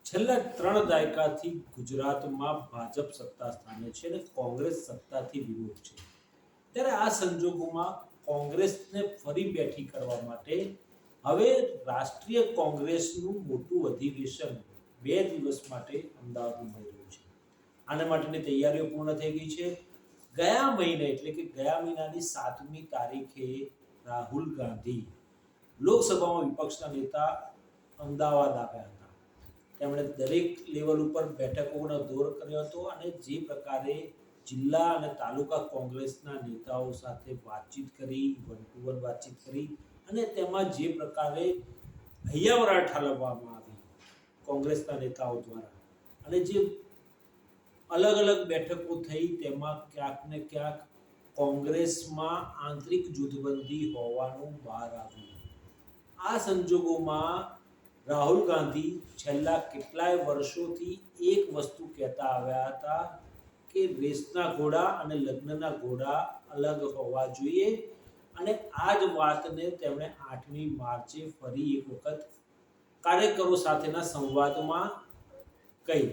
છેલ્લા 3 દાયકાથી ગુજરાતમાં ભાજપ સત્તા સ્થાને છે અને કોંગ્રેસ સત્તાથી વિમુખ છે. ત્યારે આ સંજોગોમાં કોંગ્રેસને ફરી બેઠી કરવા માટે હવે રાષ્ટ્રીય કોંગ્રેસનું મોટું અધિવેશન 2 દિવસ માટે અમદાવાદમાં મળી રહ્યું છે. આના માટેની તૈયારીઓ પૂર્ણ થઈ ગઈ છે. ગયા મહિને એટલે કે ગયા મહિનાની 7મી તારીખે રાહુલ ગાંધી લોકસભામાં વિપક્ષના નેતા અમદાવાદ આવ્યા હતા. તેમણે દરેક લેવલ ઉપર બેઠકોનો દોર કર્યો હતો અને જે પ્રકારે જિલ્લા અને તાલુકા કોંગ્રેસના નેતાઓ સાથે વાતચીત કરી, વન ટુ વન વાતચીત કરી અને તેમાં જે પ્રકારે હૈયાવરાળ ઠાલવવામાં આવી કોંગ્રેસના નેતાઓ દ્વારા અને જે અલગ અલગ બેઠકો થઈ તેમાં ક્યાંક ને ક્યાંક કોંગ્રેસમાં આંતરિક જૂથબંધી હોવાનું બહાર આવ્યું. આ સંજોગોમાં રાહુલ ગાંધી છેલ્લા કેટલાય વર્ષોથી એક વસ્તુ કહેતા આવ્યા હતા કે રેસના ઘોડા અને લગ્નના ઘોડા અલગ હોવા જોઈએ અને આ જ વાતને તેમણે 8મી માર્ચે ફરી એક વખત કાર્યકરો સાથેના સંવાદમાં કહી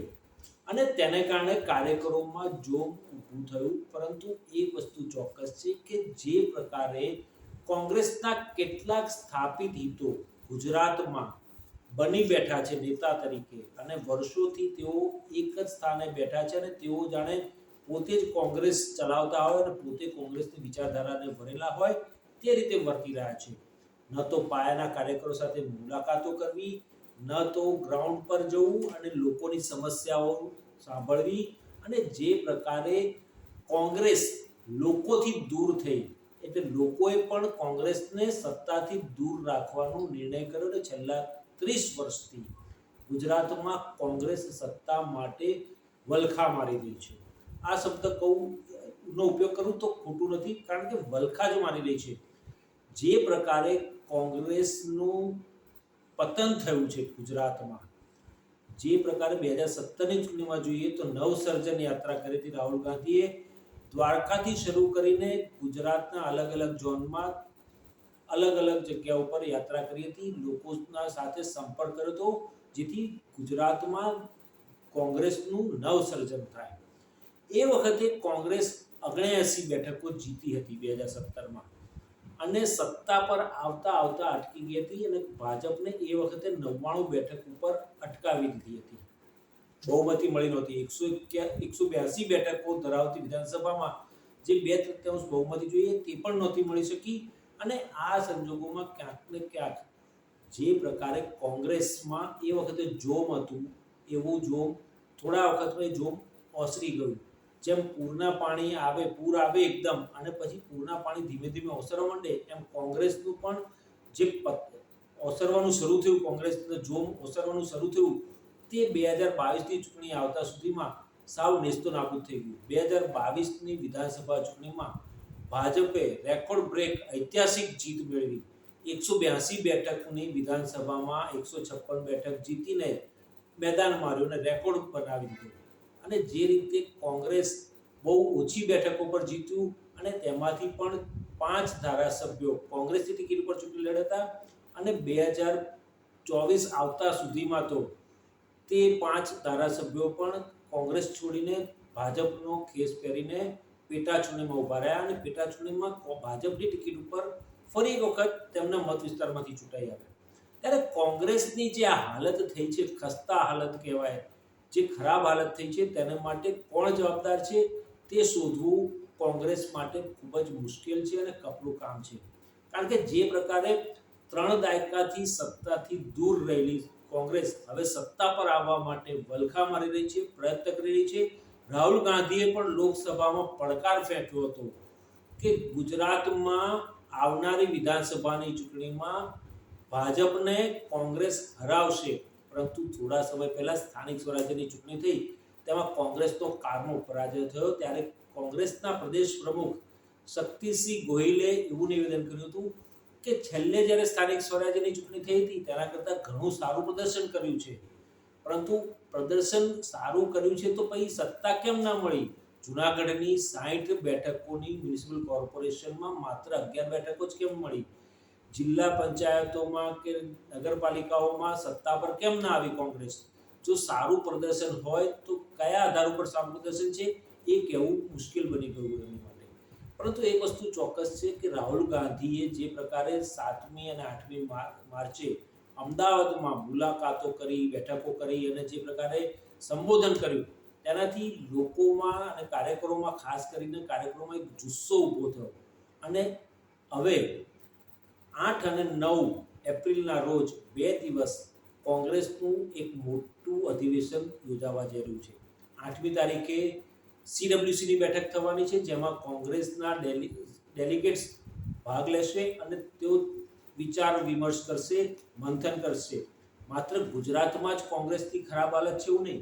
અને તેને કારણે કાર્યકરોમાં જોમ ઊભું થયું. પરંતુ એક વસ્તુ ચોક્કસ છે કે જે પ્રકારે કોંગ્રેસના કેટલાક સ્થાપિત હિતો ગુજરાતમાં બની બેઠા છે નેતા તરીકે અને વર્ષોથી તેઓ એક જ સ્થાને બેઠા છે અને તેઓ જાણે પોતે જ કોંગ્રેસ ચલાવતા હોય અને પોતે કોંગ્રેસની વિચારધારાને ભરેલા હોય તે રીતે વર્તી રહ્યા છે. ન તો પાયાના કાર્યકરો સાથે મુલાકાતો કરવી, ન તો ગ્રાઉન્ડ પર જવું અને લોકોની સમસ્યાઓ સાંભળવી અને જે પ્રકારે કોંગ્રેસ લોકોથી દૂર થઈ એટલે લોકોએ પણ કોંગ્રેસને સત્તાથી દૂર રાખવાનો નિર્ણય કર્યો અને છેલ્લા 30 વર્ષથી ગુજરાતમાં કોંગ્રેસ સત્તા માટે વલખા મારી રહી છે. આ શબ્દ નો ઉપયોગ કરું તો ખોટું નથી, કારણ કે વલખા જ મારી રહી છે. જે પ્રકારે કોંગ્રેસનું પતન થયું છે ગુજરાતમાં, જે પ્રકારે 2017ની ચૂંટણીમાં જોઈએ તો નવસર્જન યાત્રા કરી હતી રાહુલ ગાંધીએ. દ્વારકાથી શરૂ કરીને ગુજરાતના અલગ અલગ ઝોનમાં અલગ અલગ જગ્યા ઉપર યાત્રા કરી હતી, લોકોના સાથે સંપર્ક કર્યો હતો જેથી ગુજરાતમાં કોંગ્રેસનું નવસર્જન થાય. એ વખતે કોંગ્રેસ 79 બેઠકો જીતી હતી 2017માં અને સત્તા પર આવતા આવતા અટકી ગઈ હતી અને ભાજપને એ વખતે 99 બેઠક ઉપર અટકાવી દીધી હતી. બહુમતી મળી નહોતી. 182 બેઠકો ધરાવતી વિધાનસભામાં જે 2/3 બહુમતી જોઈએ તે પણ નહોતી મળી શકી અને આ સંજોગોમાં ક્યાંક ને ક્યાંક જે પ્રકારે કોંગ્રેસમાં એ વખતે જોમ હતું એવું જોમ થોડા વખતમાં જોમ ઓસરી ગયું. જેમ પૂરના પાણી આવે, પૂર આવે એકદમ અને પછી પૂરના પાણી ધીમે ધીમે ઓસરવા માંડે એમ કોંગ્રેસનું પણ જે ઓસરવાનું શરૂ થયું, કોંગ્રેસનું જોમ ઓસરવાનું શરૂ થયું તે 2022ની ચૂંટણી આવતા સુધીમાં સાવ નેસ્તો નાબૂદ થઈ ગયું. 2022ની વિધાનસભા ચૂંટણીમાં ભાજપે રેકોર્ડ બ્રેક ઐતિહાસિક જીત મેળવી. 182 બેઠકની વિધાનસભામાં 156 બેઠક જીતીને મેદાન માર્યું અને રેકોર્ડ બનાવી દીધો. અને જે રીતે કોંગ્રેસ બહુ ઓછી બેઠકો પર જીત્યું અને તેમાંથી પણ 5 ધારાસભ્યો કોંગ્રેસની ટિકિટ પર ચૂંટણી લડ્યા અને 2024 આવતા સુધીમાં તો તે 5 ધારાસભ્યો પણ કોંગ્રેસ છોડીને ભાજપનો ખેસ પહેરીને પેટા ચૂંટણીમાં ઉભા રહ્યા અને પેટા ચૂંટણીમાં ભાજપની ટિકિટ ઉપર ફરી એક વખત તેમના મત વિસ્તારમાંથી ચૂંટાઈ આવ્યા. ત્યારે કોંગ્રેસની જે આ હાલત થઈ છે, ખસ્તા હાલત કહેવાય, જે ખરાબ હાલત થઈ છે તેના માટે કોણ જવાબદાર છે તે શોધવું કોંગ્રેસ માટે ખૂબ જ મુશ્કેલ છે અને કપરું કામ છે. કારણ કે જે પ્રકારે 3 દાયકાથી સત્તાથી દૂર રહેલી કોંગ્રેસ હવે સત્તા પર આવવા માટે વલખા મારી રહી છે, પ્રયત્ન કરી રહી છે. રાહુલ ગાંધીએ પણ લોકસભામાં પડકાર ફેંક્યો હતો કે ગુજરાતમાં આવનારી વિધાનસભાની ચૂંટણીમાં ભાજપને કોંગ્રેસ હરાવશે, પરંતુ થોડા સમય પહેલા સ્થાનિક સ્વરાજ્યની ચૂંટણી થઈ તેમાં કોંગ્રેસનો કારનો પરાજય થયો. ત્યારે કોંગ્રેસના પ્રદેશ પ્રમુખ શક્તિસિંહ ગોહિલે એવું નિવેદન કર્યું હતું કે છેલ્લે જ્યારે સ્થાનિક સ્વરાજ્યની ચૂંટણી થઈ હતી તેના કરતાં ઘણું સારું પ્રદર્શન કર્યું છે, પરંતુ પ્રદર્શન સારું કર્યું છે તો પછી સત્તા કેમ ના મળી? જૂનાગઢની 60 બેઠકોની મ્યુનિસિપલ કોર્પોરેશનમાં માત્ર 11 બેઠકો જ કેમ મળી? જિલ્લા પંચાયતોમાં કે નગરપાલિકાઓમાં સત્તા પર કેમ ના આવી કોંગ્રેસ? જો સારું પ્રદર્શન હોય તો કયા આધાર ઉપર સારું પ્રદર્શન છે એ કહેવું મુશ્કેલ બની ગયું એની માટે. પરંતુ એક વસ્તુ ચોક્કસ છે કે રાહુલ ગાંધીએ જે પ્રકારે 7મી અને 8મી માર્ચે અમદાવાદમાં મુલાકાતો કરી, બેઠકો કરી અને જે પ્રકારે સંબોધન કર્યું, તેનાથી લોકોમાં અને કાર્યકરોમાં, ખાસ કરીને કાર્યકરોમાં એક જુસ્સો ઊભો થયો. અને હવે 8 અને 9 એપ્રિલના રોજ 2 દિવસ કોંગ્રેસનું એક મોટું અધિવેશન યોજાવા જઈ રહ્યું છે. 8મી તારીખે CWCની બેઠક થવાની છે, જેમાં કોંગ્રેસના ડેલિગેટ્સ ભાગ લેશે અને તેઓ વિચાર વિમર્શ કરશે, મંથન કરશે. માત્ર ગુજરાતમાં જ કોંગ્રેસની ખરાબ હાલત છે એવું નહીં,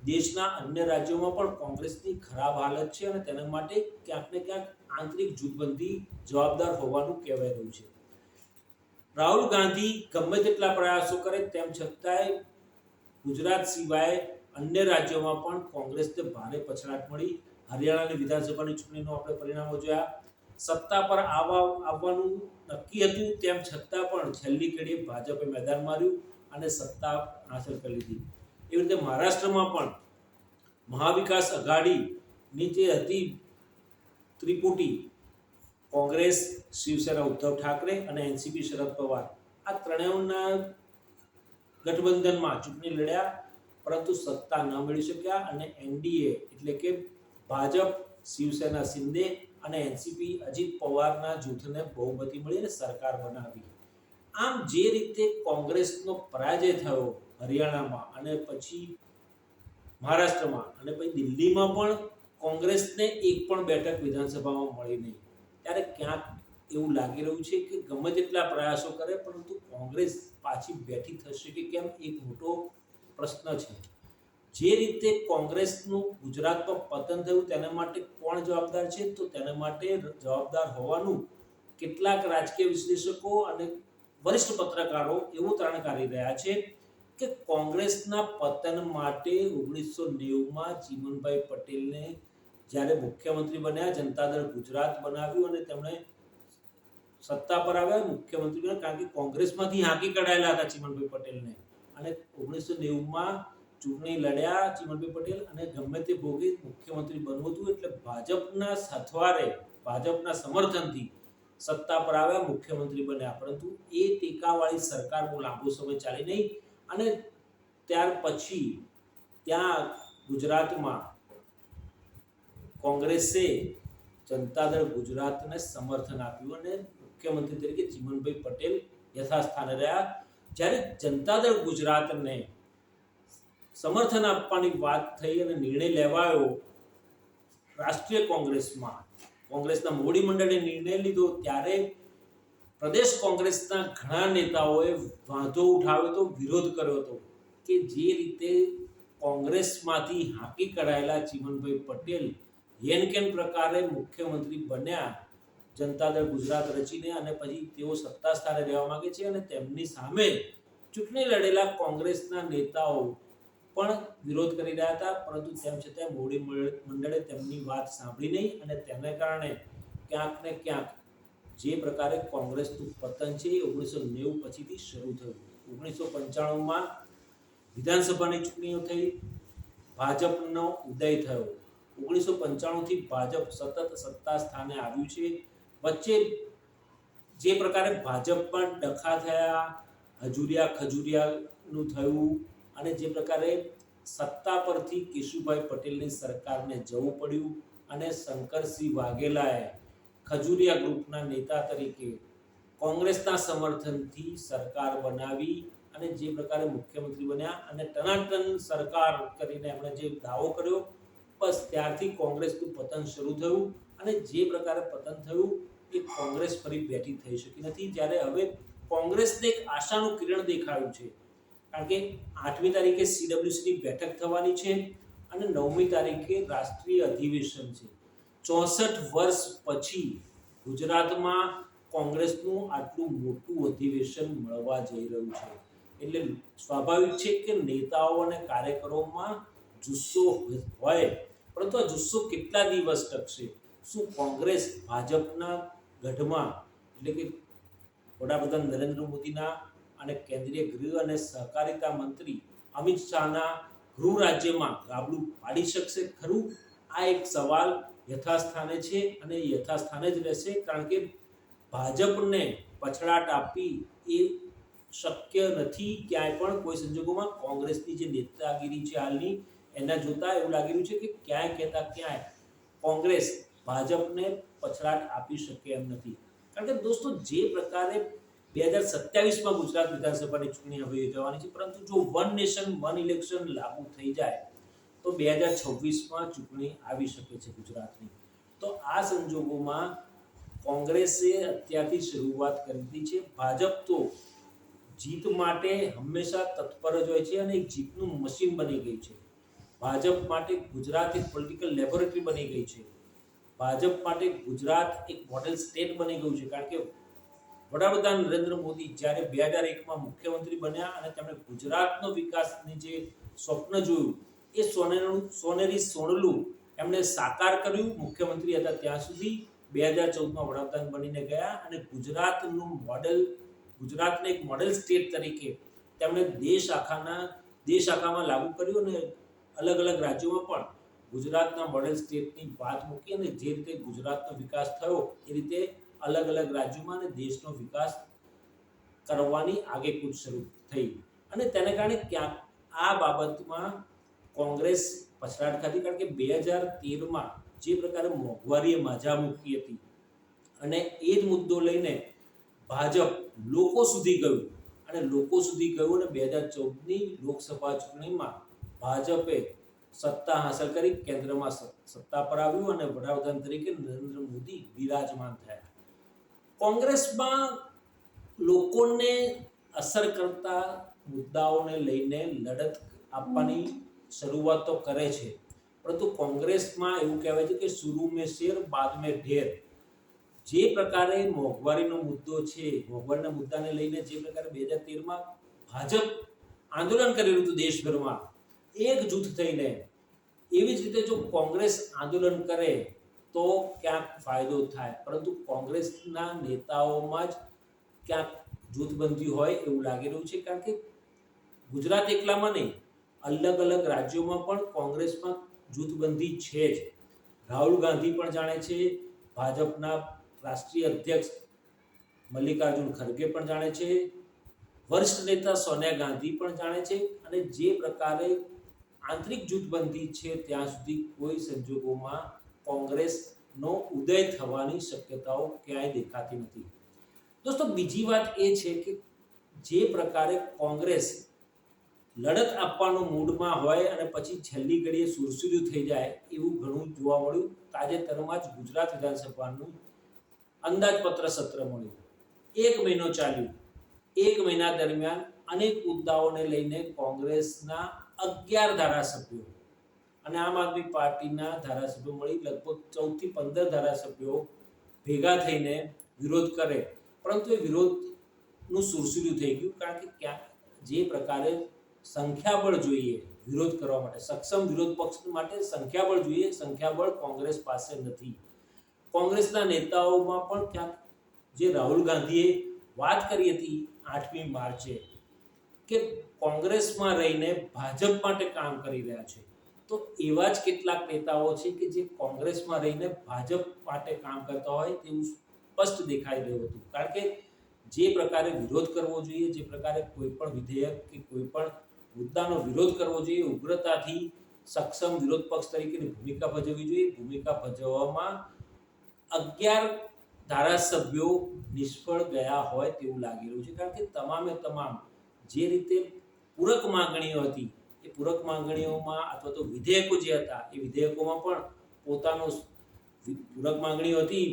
દેશના અન્ય રાજ્યોમાં પણ કોંગ્રેસની ખરાબ હાલત છે અને તેના માટે ક્યાંક ને ક્યાંક આંતરિક જૂથબંધી જવાબદાર હોવાનું કહેવાય રહ્યું છે. રાહુલ ગાંધી ગમે તેટલા પ્રયાસો કરે તેમ છતાંય ગુજરાત સિવાય અન્ય રાજ્યોમાં પણ કોંગ્રેસને ભારે પછડાટ મળી. હરિયાણાની વિધાનસભાની ચૂંટણીનું આપણે પરિણામો જોયા. સત્તા પર આવવાનું નક્કી હતું, તેમ છતાં પણ છેલ્લી ઘડીએ ભાજપે મેદાન માર્યું અને સત્તા હાંસલ કરી લીધી. એવી રીતે મહારાષ્ટ્રમાં પણ મહાવિકાસ અઘાડીની જે હતી ત્રિપુટી, કોંગ્રેસ, શિવસેના ઉદ્ધવ ઠાકરે અને NCP શરદ પવાર, આ ત્રણેયના ગઠબંધનમાં ચૂંટણી લડ્યા, પરંતુ સત્તા ન મેળવી શક્યા અને NDA એટલે કે ભાજપ, શિવસેના શિંદે અને NCP અજીત પવારના જૂથને બહુમતી મળી અને સરકાર બનાવી. આમ જે રીતે કોંગ્રેસનો પરાજય થયો હરિયાણામાં અને પછી મહારાષ્ટ્રમાં અને પછી દિલ્હીમાં પણ કોંગ્રેસને એક પણ બેઠક વિધાનસભામાં મળી નહીં, ત્યારે ક્યાંક એવું લાગી રહ્યું છે કે ગમે તેટલા પ્રયાસો કરે પરંતુ કોંગ્રેસ પાછી બેઠી થશે કે કેમ, એક મોટો પ્રશ્ન છે. જે રીતે કોંગ્રેસનું ગુજરાતમાં પતન થયું તેના માટે કોણ જવાબદાર છે, તો તેના માટે જવાબદાર હોવાનું કેટલાક રાજકીય વિશ્લેષકો અને વરિષ્ઠ પત્રકારો એવું તારણ કાઢી રહ્યા છે કે કોંગ્રેસના પતન માટે 1990માં ચીમનભાઈ પટેલને જ્યારે મુખ્યમંત્રી બન્યા, જનતા દળ ગુજરાત બનાવ્યું અને તેમણે સત્તા પર આવ્યા મુખ્યમંત્રી બન્યા, કારણ કે કોંગ્રેસમાંથી હાંકી કઢાયેલા હતા ચીમનભાઈ પટેલને. અને 1990માં ચૂંટણી લડ્યા ચીમનભાઈ પટેલ અને ગમે તે ભોગે મુખ્યમંત્રી બનવું હતું, એટલે ભાજપના સથવારે, ભાજપના સમર્થનથી સત્તા પર આવ્યા, મુખ્યમંત્રી બન્યા. પરંતુ એ ટેકાવાળી સરકાર બહુ લાંબો સમય ચાલી નહીં અને ત્યાર પછી ત્યાં ગુજરાતમાં કોંગ્રેસે જનતા દળ ગુજરાતને સમર્થન આપ્યું અને મુખ્યમંત્રી તરીકે ચીમનભાઈ પટેલ યથાસ્થાને રહ્યા. જ્યારે જનતા દળ ગુજરાતને સમર્થન આપવાની વાત થઈ અને નિર્ણય લેવાયો રાષ્ટ્રીય કોંગ્રેસમાં, કોંગ્રેસના મોવડી મંડળે નિર્ણય લીધો, ત્યારે પ્રદેશ કોંગ્રેસના ઘણા નેતાઓએ વાંધો ઉઠાવ્યો હતો, વિરોધ કર્યો હતો કે જે રીતે કોંગ્રેસમાંથી હાંકી કઢાયેલા ચીમનભાઈ પટેલ હેનકેન પ્રકારે મુખ્યમંત્રી બન્યા જનતા દળ ગુજરાત રચીને અને પછી તેઓ સત્તા સ્થાને રહેવા માંગે છે અને તેમની સામે ચૂંટણી લડેલા કોંગ્રેસના નેતાઓ પણ વિરોધ કરી રહ્યા હતા. પરંતુ તેમ છતાં મોવડી મંડળે તેમની વાત સાંભળી નહીં અને તેને કારણે ક્યાંક ને ક્યાંક જે પ્રકારે કોંગ્રેસનું પતન છે એ 1990 પછીથી શરૂ થયું. 1995માં વિધાનસભાની ચૂંટણીઓ થઈ, ભાજપનો ઉદય થયો. 1995થી ભાજપ સતત સત્તા સ્થાને આવ્યું છે. વચ્ચે જે પ્રકારે ભાજપમાં ડખા થયા, હજુરિયા ખજુરિયાનું થયું અને જે પ્રકારે સત્તા પરથી કેશુભાઈ પટેલની સરકારને જવું પડ્યું અને શંકરસિંહ વાઘેલાએ ખજુરિયા ગ્રુપના નેતા તરીકે કોંગ્રેસના સમર્થનથી સરકાર બનાવી અને જે પ્રકારે મુખ્યમંત્રી બન્યા અને ટનાટન સરકાર કરીને એમણે જે દાવો કર્યો, બસ ત્યારથી કોંગ્રેસનું પતન શરૂ થયું. અને જે પ્રકારે પતન થયું એ કોંગ્રેસ ફરી બેઠી થઈ શકી નથી. જ્યારે હવે કોંગ્રેસને એક આશાનું કિરણ દેખાયું છે, કારણ કે 8મી તારીખે CWCની બેઠક થવાની છે અને 9મી તારીખે રાષ્ટ્રીય અધિવેશન છે. 64 વર્ષ પછી ગુજરાતમાં કોંગ્રેસનું આટલું મોટું અધિવેશન મળવા જઈ રહ્યું છે. એટલે સ્વાભાવિક છે કે નેતાઓ અને કાર્યકરોમાં જુસ્સો હોય, પરંતુ આ જુસ્સો કેટલા દિવસ ટકશે? શું કોંગ્રેસ ભાજપના ગઢમાં એટલે કે વડાપ્રધાન નરેન્દ્ર મોદીના અને કેન્દ્રીય ગૃહ અને સહકારિતા મંત્રી અમિત શાહના ગૃહ રાજ્યમાં ગાબડું પાડી શકશે ખરું? આ એક સવાલ યથાસ્થાને છે અને યથાસ્થાને જ રહેશે, કારણ કે ભાજપને પછડાટ આપવી એ શક્ય નથી ક્યાંય પણ, કોઈ સંજોગોમાં. કોંગ્રેસની જે નેતાગીરી છે હાલની, એના જોતા એવું લાગી રહ્યું છે કે ક્યાંય કહેતા ક્યાંય કોંગ્રેસ ભાજપને પછડાટ આપી શકે એમ નથી. કારણ કે દોસ્તો, જે પ્રકારે 2027માં ગુજરાત વિધાનસભાની ચૂંટણી હવે યોજાવાની છે, પરંતુ જો વન નેશન વન ઇલેક્શન લાગુ થઈ જાય તો 2026માં ચૂંટણી આવી શકે છે ગુજરાતની. તો આ સંજોગોમાં કોંગ્રેસે અત્યારથી શરૂઆત કરી દીધી છે. ભાજપ તો જીત માટે હંમેશા તત્પર જ હોય છે અને એક જીતનું મશીન બની ગઈ છે. ભાજપ માટે ગુજરાત એક પોલિટિકલ લેબોરેટરી બની ગઈ છે. ભાજપ માટે ગુજરાત એક મોડેલ સ્ટેટ બની ગયું છે. કારણ કે વડાપ્રધાન નરેન્દ્ર મોદી જ્યારે 2001માં મુખ્યમંત્રી બન્યા અને તેમણે ગુજરાતનો વિકાસની જે સ્વપ્ન જોયું, એ સોનેરી સોનલું એમણે સાકાર કર્યું. મુખ્યમંત્રી હતા ત્યાં સુધી 2014માં વડાપ્રધાન બનીને ગયા અને ગુજરાતનું મોડેલ, ગુજરાતને એક મોડેલ સ્ટેટ તરીકે તેમણે દેશ આખામાં લાગુ કર્યું અને અલગ અલગ રાજ્યોમાં પણ ગુજરાતના મોડેલ સ્ટેટની વાત મૂકી અને જે રીતે ગુજરાતનો વિકાસ થયો એ રીતે અલગ અલગ રાજ્યોમાં અને દેશનો વિકાસ કરવાની આગેકૂચ શરૂ થઈ. અને તેને કારણે ક્યાંક આ બાબતમાં કોંગ્રેસ પછડાટ ખાધી. કારણ કે 2013માં જે પ્રકારે મોંઘવારીએ માજા મૂકી હતી અને એ જ મુદ્દો લઈને ભાજપ લોકો સુધી ગયું અને 2014ની લોકસભા ચૂંટણીમાં ભાજપે સત્તા હાંસલ કરી, કેન્દ્રમાં સત્તા પર આવ્યું અને વડાપ્રધાન તરીકે નરેન્દ્ર મોદી બિરાજમાન થયા. કોંગ્રેસમાં લોકોને અસર કરતા મુદ્દાઓને લઈને લડત આપવાની શરૂઆત તો કરે છે, પરંતુ કોંગ્રેસમાં એવું કહેવાય છે કે શુરૂ મેં શેર બાદ મેં ઢેર. જે પ્રકારે મોંઘવારીનો મુદ્દો છે, મોંઘવારીના મુદ્દાને લઈને જે પ્રકારે 2013માં ભાજપ આંદોલન કરેલું હતું દેશભરમાં એક જૂથ થઈને, એવી જ રીતે જો કોંગ્રેસ આંદોલન કરે તો ક્યાંક ફાયદો થાય. પરંતુ કોંગ્રેસના નેતાઓમાં જ ક્યાંક જૂથબંધી હોય એવું લાગી રહ્યું છે. કારણ કે ગુજરાત એકલામાં નહીં, અલગ અલગ રાજ્યોમાં પણ કોંગ્રેસમાં જૂથબંધી છે જ. રાહુલ ગાંધી પણ જાણે છે, ભાજપના રાષ્ટ્રીય અધ્યક્ષ મલ્લિકાર્જુન ખરગે પણ જાણે છે, વરિષ્ઠ નેતા સોનિયા ગાંધી પણ જાણે છે. અને જે પ્રકારે આંતરિક જૂથબંધી છે ત્યાં સુધી કોઈ સંજોગોમાં કોંગ્રેસનો ઉદય થવાની શક્યતાઓ ક્યાંય દેખાતી નથી. દોસ્તો, બીજી વાત એ છે કે જે પ્રકારે કોંગ્રેસ લડત આપવાનો મૂડમાં હોય અને પછી છેલ્લી ઘડીએ સુરસુર્યું થઈ જાય એવું ઘણું જોવા મળ્યું. તાજેતરમાં જ ગુજરાત વિધાનસભાનું અંદાજપત્ર સત્ર મળ્યું, 1 મહિનો ચાલ્યું. 1 મહિના દરમિયાન અનેક મુદ્દાઓને લઈને કોંગ્રેસના 11 ધારાસભ્યો અને આમ આદમી પાર્ટીના ધારાસભ્યો મળી લગભગ 14 થી 15 ધારાસભ્યો ભેગા થઈને વિરોધ કરે, પરંતુ એ વિરોધનું સુરસુર્યું થઈ ગયું. કારણ કે ક્યાંક જે પ્રકારે સંખ્યાબળ જોઈએ વિરોધ કરવા માટે, સક્ષમ વિરોધ પક્ષ માટે સંખ્યાબળ જોઈએ, સંખ્યાબળ કોંગ્રેસ પાસે નથી. કોંગ્રેસના નેતાઓમાં પણ ક્યાંક જે રાહુલ ગાંધીએ વાત કરી હતી 8મી માર્ચે કે કોંગ્રેસમાં રહીને ભાજપ માટે કામ કરી રહ્યા છે, તો એવા જ કેટલાક નેતાઓ છે કે જે કોંગ્રેસમાં રહીને ભાજપ માટે કામ કરતા હોય તેવું સ્પષ્ટ દેખાઈ રહ્યું હતું. કારણ કે જે પ્રકારે વિરોધ કરવો જોઈએ, જે પ્રકારે કોઈ પણ વિધેયક કે કોઈ પણ મુદ્દાનો વિરોધ કરવો જોઈએ, ઉગ્રતાથી સક્ષમ વિરોધ પક્ષ તરીકેની ભૂમિકા ભજવવી જોઈએ, ભૂમિકા ભજવવામાં 11 ધારાસભ્યો નિષ્ફળ ગયા હોય તેવું લાગી રહ્યું છે. કારણ કે તમામે તમામ જે રીતે પૂરક માંગણીઓ હતી એ પૂરક માંગણીઓમાં અથવા તો વિધેયકો જે હતા એ વિધેયકોમાં પણ પોતાનો પૂરક માંગણીઓ હતી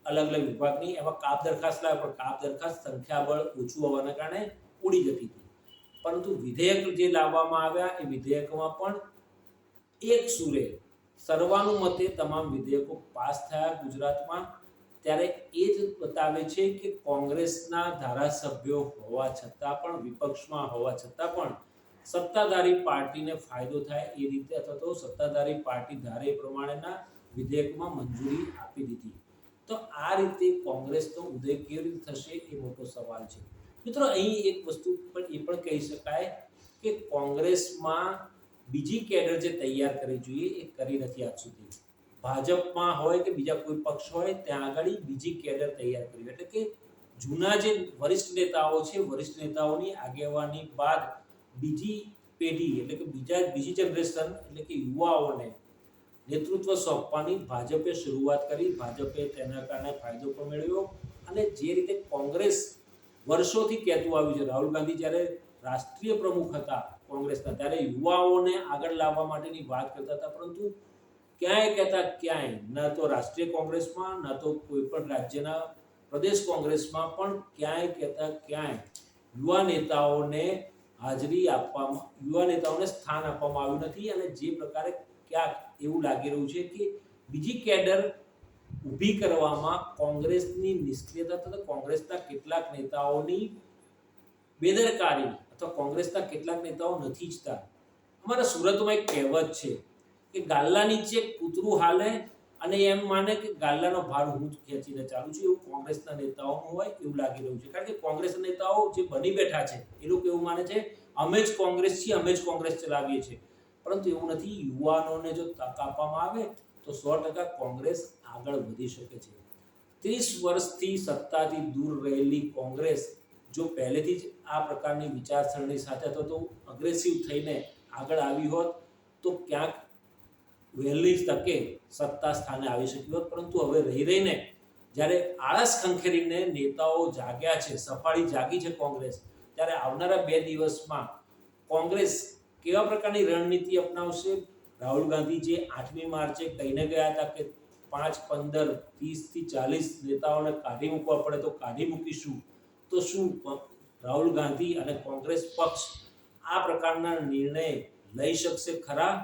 અલગ અલગ વિભાગની, એમાં કાપ દરખાસ્ત લાવ્યા, પણ કાપ દરખાસ્ત સંખ્યાબળ ઓછું હોવાના કારણે ઉડી જતી હતી. પરંતુ વિધેયક જે લાવવામાં આવ્યા એ વિધેયકોમાં પણ એક સુરે સર્વાનુમતે તમામ વિધેયકો પાસ થયા ગુજરાતમાં. ત્યારે એ જ બતાવે છે કે કોંગ્રેસના ધારાસભ્યો હોવા છતાં પણ, વિપક્ષમાં હોવા છતાં પણ સત્તાધારી પાર્ટીને ફાયદો થાય એ રીતે અથવા તો સત્તાધારી પાર્ટી ધારે એ પ્રમાણેના વિધેયકમાં મંજૂરી આપી દીધી. તો આ રીતે કોંગ્રેસનો ઉદય કેવી રીતે થશે એ મોટો સવાલ છે. મિત્રો, અહીં એક વસ્તુ પણ એ પણ કહી શકાય કે કોંગ્રેસમાં બીજી કેડર જે તૈયાર કરવી જોઈએ એ કરી નથી આજ સુધી. ભાજપમાં હોય કે બીજા કોઈ પક્ષ હોય ત્યાં આગળ બીજી કેડર તૈયાર કરવી, એટલે કે જૂના જે વરિષ્ઠ નેતાઓ છે, વરિષ્ઠ નેતાઓની આગેવાની બાદ બીજી પેઢી એટલે કે બીજી જનરેશન એટલે કે યુવાઓને નેતૃત્વ સોંપવાની ભાજપે શરૂઆત કરી. ભાજપે તેના કારણે ફાયદો પણ મેળવ્યો અને જે રીતે કોંગ્રેસ વર્ષોથી કહેતું આવ્યું છે, રાહુલ ગાંધી જ્યારે રાષ્ટ્રીય પ્રમુખ હતા કોંગ્રેસના ત્યારે યુવાઓને આગળ લાવવા માટેની વાત કરતા હતા, પરંતુ ક્યાંય કહેતા ક્યાંય ન તો રાષ્ટ્રીય કોંગ્રેસમાં ન તો કોઈ પણ રાજ્યના પ્રદેશ કોંગ્રેસમાં પણ ક્યાંય કહેતા ક્યાંય યુવા નેતાઓને હાજરી આપવામાં, યુવા નેતાઓને સ્થાન આપવામાં આવ્યું નથી. અને જે પ્રકારે ક્યાંક એવું લાગી રહ્યું છે કે બીજી કેડર ઊભી કરવામાં કોંગ્રેસની નિષ્ક્રિયતા તથા કોંગ્રેસના કેટલાક નેતાઓની બેદરકારી અથવા કોંગ્રેસના કેટલાક નેતાઓ નથી ઈચ્છતા. અમારા સુરતમાં એક કહેવત છે કે ગાલ્લા નીચે કૂતરું હાલે અને એમ માને કે ગાલ્લાનો ભાર હું જ ખેંચીને ચાલુ છું. એવું કોંગ્રેસના નેતાઓનું હોય એવું લાગી રહ્યું છે, કારણ કે કોંગ્રેસના નેતાઓ જે બની બેઠા છે એ લોકો એવું માને છે અમે જ કોંગ્રેસ છીએ, અમે જ કોંગ્રેસ ચલાવીએ છીએ, પરંતુ એવું નથી. યુવાનોને જો તક આપવામાં આવે તો 100% કોંગ્રેસ આગળ વધી શકે છે. 30 વર્ષથી સત્તાથી દૂર રહેલી કોંગ્રેસ જો પહેલેથી જ આ પ્રકારની વિચારસરણી સાથે અથવા તો અગ્રેસિવ થઈને આગળ આવી હોત તો ક્યાંક વહેલી તકે સત્તા સ્થાને આવી શકી હોત. પરંતુ હવે રહીને જ્યારે આળસ ખંખેરીને નેતાઓ જાગ્યા છે, સફાળી જાગી છે કોંગ્રેસ, ત્યારે આવનારા 2 દિવસમાં કોંગ્રેસ કેવા પ્રકારની રણનીતિ અપનાવશે? રાહુલ ગાંધી જે 8મી માર્ચે કહીને ગયા હતા કે 5, 15, 30 થી 40 નેતાઓને કાઢી મૂકવા પડે તો કાઢી મૂકીશું, તો શું રાહુલ ગાંધી અને કોંગ્રેસ પક્ષ આ પ્રકારના નિર્ણય લઈ શકશે ખરા?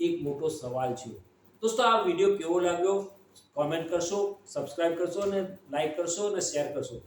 એક મોટો સવાલ છે. દોસ્તો, આ વિડીયો કેવો લાગ્યો કોમેન્ટ કરશો, સબસ્ક્રાઇબ કરશો અને લાઈક કરશો અને શેર કરશો.